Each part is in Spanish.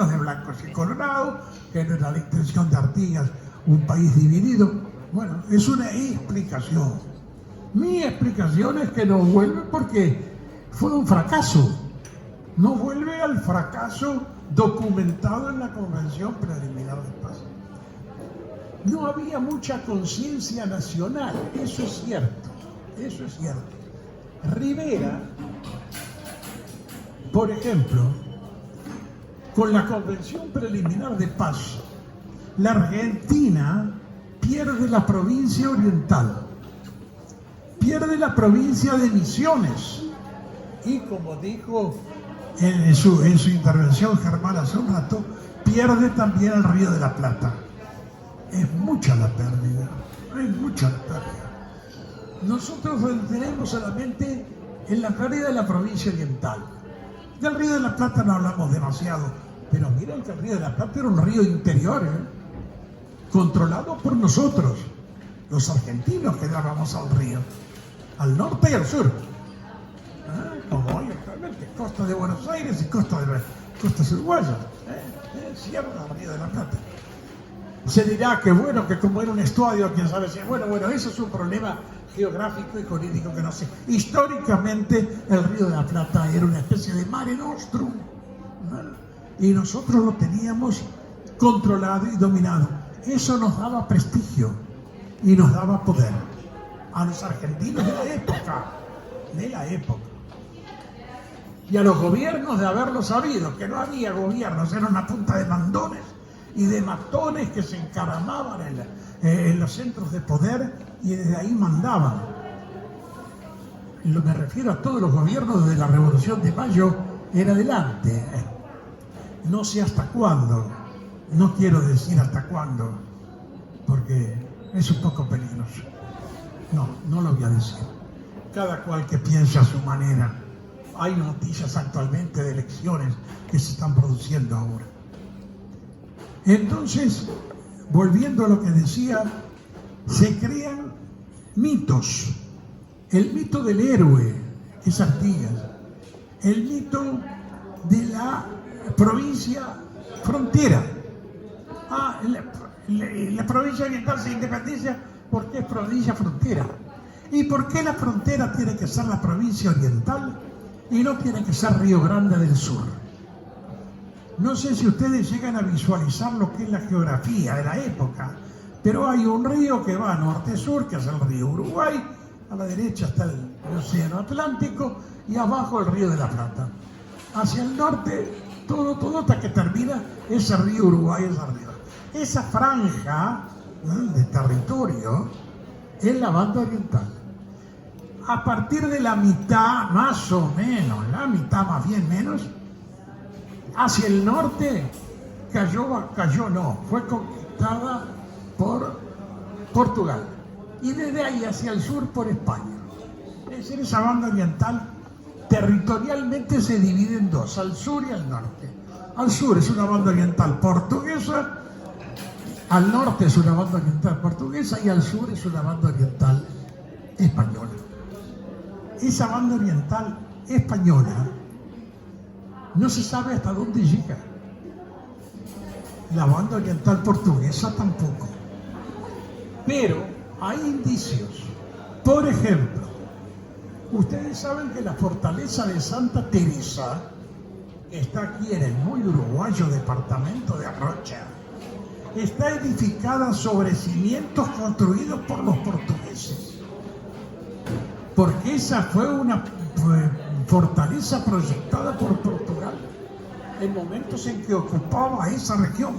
argentinos, de blancos y colorados, que no era la intención de Artigas un país dividido. Bueno, es una explicación. Mi explicación es que no vuelve porque fue un fracaso. No vuelve al fracaso documentado en la Convención Preliminar de Paz. No había mucha conciencia nacional, eso es cierto, eso es cierto. Rivera, por ejemplo, con la Convención Preliminar de Paz, la Argentina pierde la provincia oriental, pierde la provincia de Misiones y, como dijo en su intervención Germán hace un rato, pierde también el Río de la Plata. Es mucha la pérdida, es mucha la pérdida. Nosotros tenemos solamente en la pérdida de la provincia oriental. Del Río de la Plata no hablamos demasiado, pero miren que el Río de la Plata era un río interior, controlado por nosotros, los argentinos que dábamos al río, al norte y al sur. Como hoy actualmente, costa de Buenos Aires y costas uruguayas, Sierra del Río de la Plata. Se dirá que bueno, que como era un estuario, quién sabe si bueno, eso es un problema geográfico y jurídico que no sé. Históricamente el Río de la Plata era una especie de Mare Nostrum, y nosotros lo teníamos controlado y dominado. Eso nos daba prestigio y nos daba poder a los argentinos de la época. Y a los gobiernos de haberlo sabido, que no había gobiernos, era una punta de mandones y de matones que se encaramaban en los centros de poder y desde ahí mandaban. Me refiero a todos los gobiernos desde la Revolución de Mayo en adelante. No sé hasta cuándo, no quiero decir hasta cuándo, porque es un poco peligroso. No lo voy a decir. Cada cual que piense a su manera. Hay noticias actualmente de elecciones que se están produciendo ahora. Entonces, volviendo a lo que decía, se crean mitos. El mito del héroe, que es Artigas. El mito de la provincia frontera. La provincia oriental se independiza porque es provincia frontera. ¿Y por qué la frontera tiene que ser la provincia oriental y no tiene que ser Río Grande del Sur? No sé si ustedes llegan a visualizar lo que es la geografía de la época, pero hay un río que va norte-sur, que es el río Uruguay, a la derecha está el océano Atlántico y abajo el río de la Plata. Hacia el norte, todo hasta que termina ese río Uruguay, esa franja de territorio es la banda oriental. A partir de la mitad, más o menos, la mitad más bien menos, hacia el norte fue conquistada por Portugal y desde ahí hacia el sur por España. Es decir, esa banda oriental territorialmente se divide en dos, al sur y al norte. Al sur es una banda oriental portuguesa, al norte es una banda oriental portuguesa y al sur es una banda oriental española. Esa banda oriental española no se sabe hasta dónde llega. La banda oriental portuguesa tampoco. Pero hay indicios. Por ejemplo, ustedes saben que la fortaleza de Santa Teresa está aquí en el muy uruguayo departamento de Rocha. Está edificada sobre cimientos construidos por los portugueses. Porque esa fue una fortaleza proyectada por Portugal en momentos en que ocupaba esa región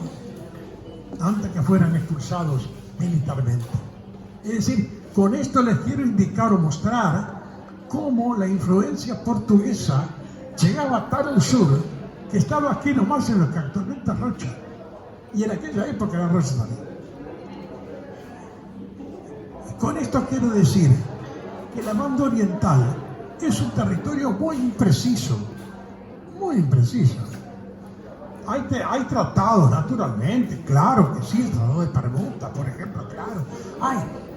antes que fueran expulsados militarmente. Es decir, con esto les quiero indicar o mostrar cómo la influencia portuguesa llegaba tan al sur que estaba aquí nomás en lo que actualmente es Rocha y en aquella época era Rocha también. Con esto quiero decir que la banda oriental es un territorio muy impreciso, muy impreciso. Hay tratados, naturalmente, claro que sí, el tratado de permuta, por ejemplo, claro.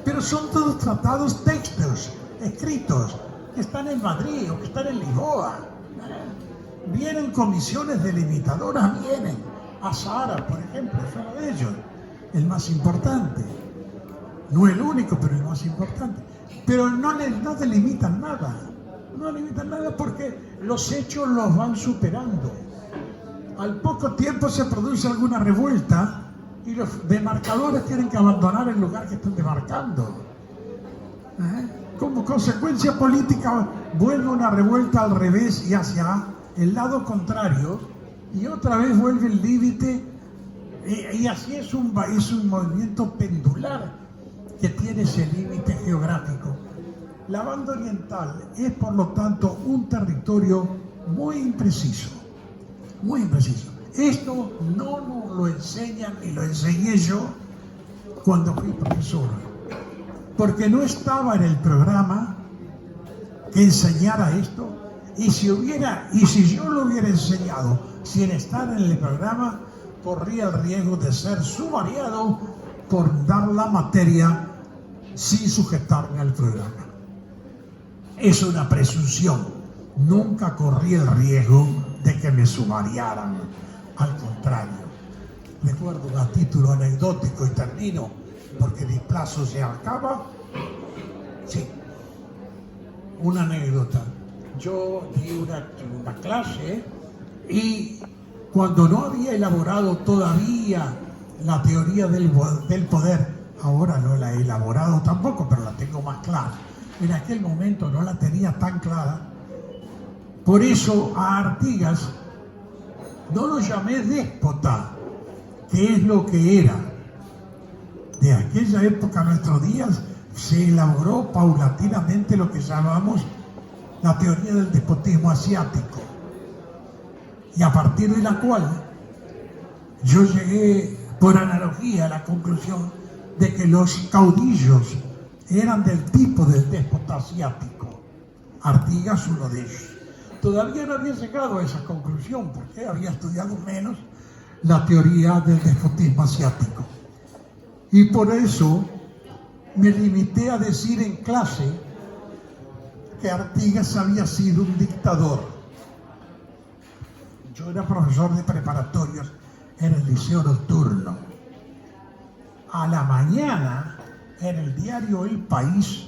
Pero son todos tratados textos, escritos, que están en Madrid o que están en Lisboa. Vienen comisiones delimitadoras, Azahara, por ejemplo, es uno de ellos, el más importante. No el único, pero el más importante. Pero no delimitan nada. No limitan nada porque los hechos los van superando. Al poco tiempo se produce alguna revuelta y los demarcadores tienen que abandonar el lugar que están demarcando. Como consecuencia política vuelve una revuelta al revés y hacia el lado contrario y otra vez vuelve el límite y así es un movimiento pendular que tiene ese límite geográfico. La banda oriental es por lo tanto un territorio muy impreciso, muy impreciso. Esto no nos lo enseñan ni lo enseñé yo cuando fui profesor, porque no estaba en el programa que enseñara esto, y si yo lo hubiera enseñado sin estar en el programa, corría el riesgo de ser sumariado por dar la materia sin sujetarme al programa. Es una presunción. Nunca corrí el riesgo de que me sumariaran. Al contrario. Recuerdo a título anecdótico y termino porque mi plazo se acaba. Sí. Una anécdota. Yo di una clase y cuando no había elaborado todavía la teoría del poder, ahora no la he elaborado tampoco, pero la tengo más clara. En aquel momento no la tenía tan clara. Por eso a Artigas no lo llamé déspota, que es lo que era. De aquella época a nuestros días se elaboró paulatinamente lo que llamamos la teoría del despotismo asiático, y a partir de la cual yo llegué por analogía a la conclusión de que los caudillos eran del tipo del déspota asiático. Artigas uno de ellos. Todavía no había llegado a esa conclusión porque había estudiado menos la teoría del despotismo asiático. Y por eso me limité a decir en clase que Artigas había sido un dictador. Yo era profesor de preparatorios en el liceo nocturno. A la mañana, en el diario El País,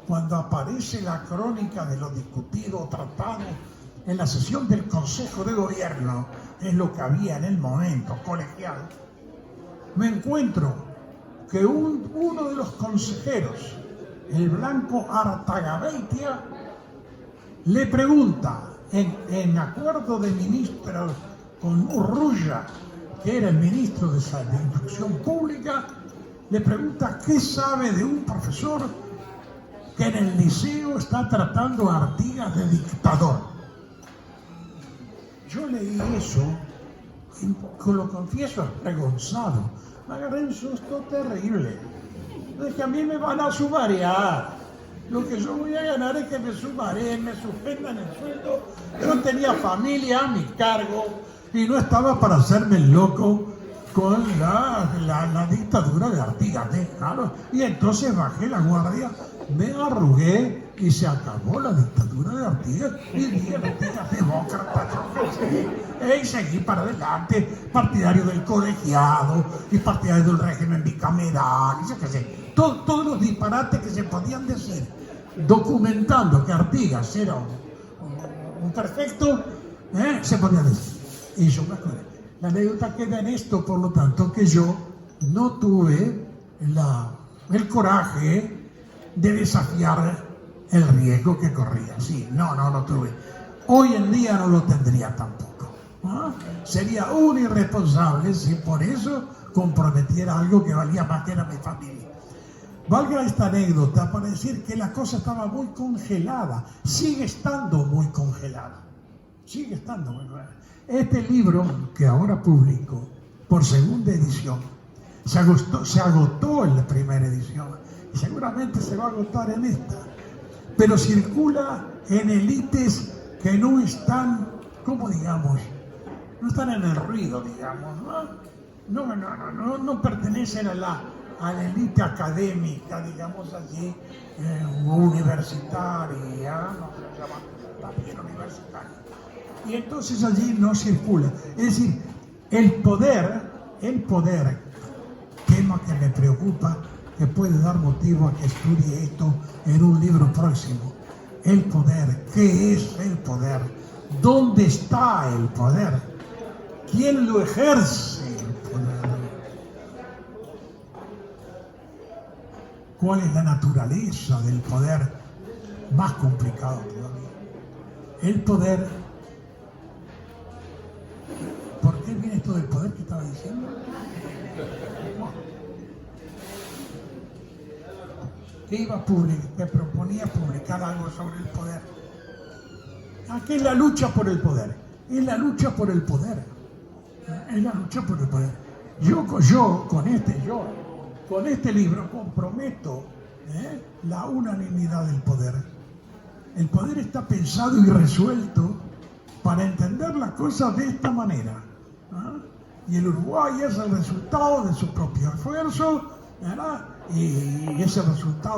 cuando aparece la crónica de lo discutido o tratado en la sesión del Consejo de Gobierno, es lo que había en el momento, colegial, me encuentro que uno de los consejeros, el Blanco Artagabeitia, le pregunta, en acuerdo de ministro con Urruya, que era el ministro de Instrucción Pública, le pregunta qué sabe de un profesor que en el liceo está tratando a Artigas de dictador. Yo leí eso, y lo confieso, avergonzado. Me agarré un susto terrible. Es que a mí me van a sumariar. Lo que yo voy a ganar es que me sumaré, me suspendan el sueldo. Yo no tenía familia a mi cargo y no estaba para hacerme el loco con la dictadura de Artigas, claro. Y entonces bajé la guardia, me arrugué y se acabó la dictadura de Artigas y dije Artigas demócrata. Y seguí para adelante, partidario del colegiado y partidario del régimen bicameral, y yo qué sé, todos los disparates que se podían decir, documentando que Artigas era un perfecto, se podía decir. Y yo me acuerdo. La anécdota queda en esto, por lo tanto, que yo no tuve el coraje de desafiar el riesgo que corría. Sí, no lo tuve. Hoy en día no lo tendría tampoco. Sería un irresponsable si por eso comprometiera algo que valía más que era mi familia. Valga esta anécdota para decir que la cosa estaba muy congelada. Sigue estando muy congelada. Sigue estando muy congelada. Este libro que ahora publico por segunda edición se agotó en la primera edición y seguramente se va a agotar en esta, pero circula en élites que no están, ¿cómo digamos? No están en el ruido, digamos, no pertenecen a la élite académica, digamos así, universitaria, no se llama también universitaria. Y entonces allí no circula. Es decir, El poder, tema que me preocupa, que puede dar motivo a que estudie esto en un libro próximo. El poder, ¿qué es el poder? ¿Dónde está el poder? ¿Quién lo ejerce el poder? ¿Cuál es la naturaleza del poder? Más complicado todavía. El poder. ¿Por qué viene esto del poder que estaba diciendo? Que proponía publicar algo sobre el poder. Aquí es la lucha por el poder. Es la lucha por el poder. Es la lucha por el poder. Yo con este libro comprometo la unanimidad del poder. El poder está pensado y resuelto para entender las cosas de esta manera. Y el Uruguay es el resultado de su propio esfuerzo, ¿verdad? Y ese resultado